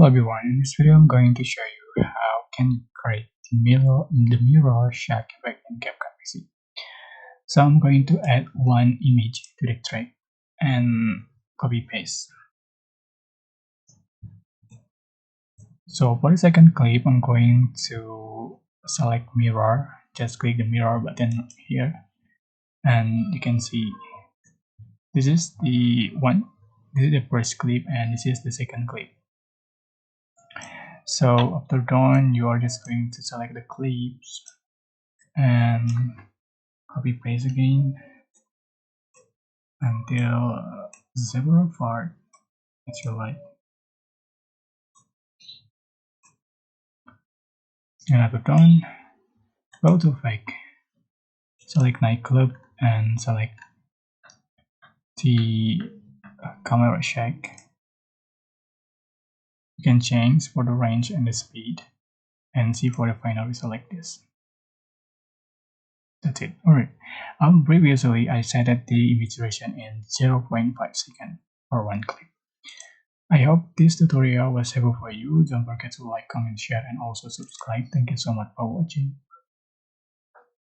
Hello everyone, in this video I'm going to show you how can you create the mirror shack effect in CapCut PC. So I'm going to add one image to the track and copy paste. So for the second clip I'm going to select mirror, just click the mirror button here and you can see this is the first clip and this is the second clip. So after done, you are just going to select the clips and copy paste again until several part that you like. And after done, go to effect, select nightclub and select the camera shack. You can change for the range and the speed and see for the final result like this. That's it. Alright. Previously I set the image duration in 0.5 seconds for one clip. I hope this tutorial was helpful for you. Don't forget to like, comment, share, and also subscribe. Thank you so much for watching.